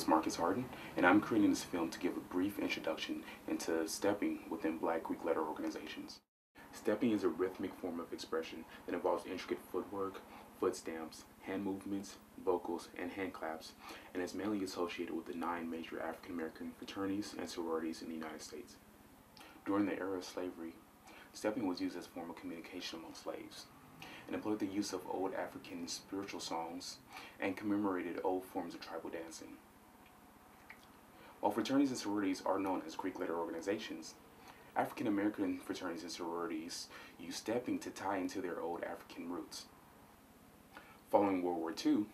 is Marcus Harden, and I'm creating this film to give a brief introduction into stepping within Black Greek letter organizations. Stepping is a rhythmic form of expression that involves intricate footwork, foot stamps, hand movements, vocals, and hand claps, and is mainly associated with the 9 major African American fraternities and sororities in the United States. During the era of slavery, stepping was used as a form of communication among slaves, and employed the use of old African spiritual songs and commemorated old forms of tribal dancing. While fraternities and sororities are known as Greek letter organizations, African American fraternities and sororities use stepping to tie into their old African roots. Following World War II,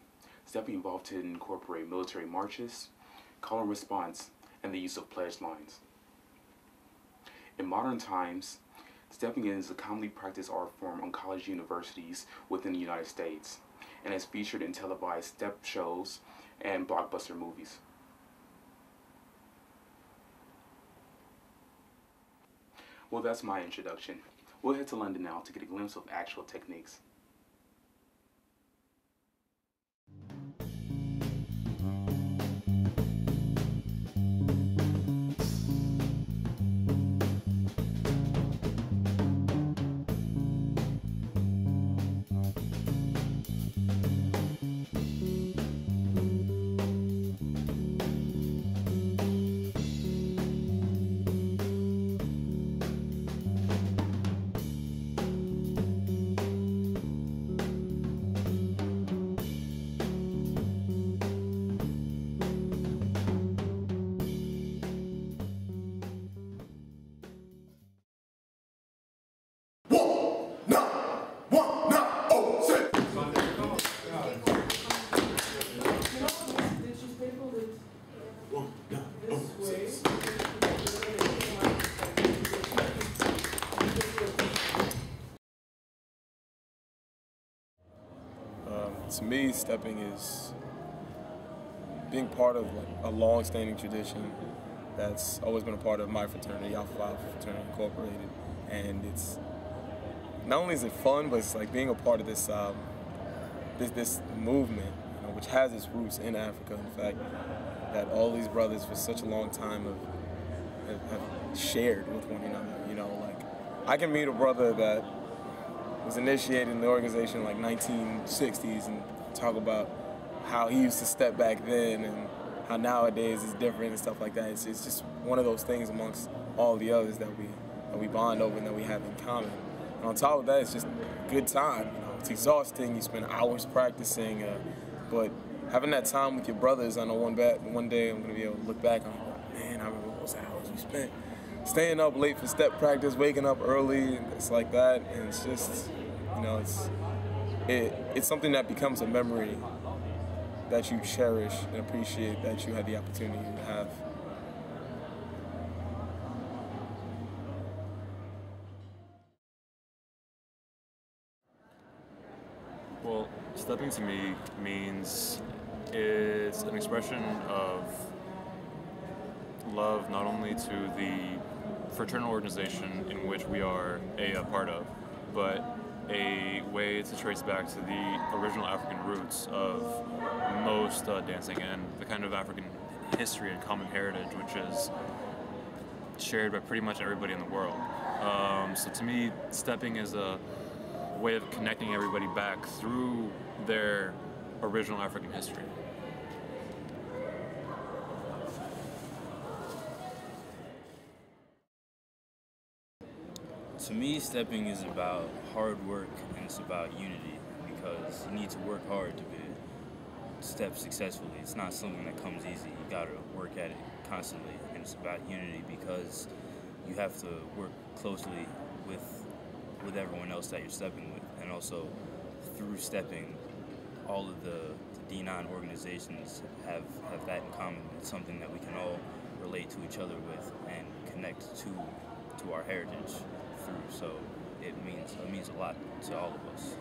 stepping evolved to incorporate military marches, call and response, and the use of pledge lines. In modern times, stepping is a commonly practiced art form on college universities within the United States, and is featured in televised step shows and blockbuster movies. Well, that's my introduction. We'll head to London now to get a glimpse of actual techniques. To me, stepping is being part of a long-standing tradition that's always been a part of my fraternity, Alpha Phi Fraternity Incorporated, and it's not only is it fun, but it's like being a part of this this movement, you know, which has its roots in Africa. In fact, that all these brothers for such a long time have shared with one another. You know, like I can meet a brother that was initiated in the organization in like 1960s and talk about how he used to step back then and how nowadays is different and stuff like that. It's just one of those things amongst all the others that we bond over and that we have in common. And on top of that, it's just a good time. You know, it's exhausting. You spend hours practicing, but having that time with your brothers, I know one day I'm gonna be able to look back on, man, I remember those hours we spent staying up late for step practice, waking up early, and it's like that, and it's just, you know, it's something that becomes a memory that you cherish and appreciate that you had the opportunity to have. Well, stepping to me means it's an expression of love not only to the fraternal organization in which we are a part of, but a way to trace back to the original African roots of most dancing and the kind of African history and common heritage which is shared by pretty much everybody in the world. So to me, stepping is a way of connecting everybody back through their original African history. To me, stepping is about hard work and it's about unity, because you need to work hard to step successfully. It's not something that comes easy. You gotta work at it constantly, and it's about unity because you have to work closely with everyone else that you're stepping with, and also through stepping, all of the D9 organizations have that in common. It's something that we can all relate to each other with and connect to our heritage through. So it means a lot to all of us.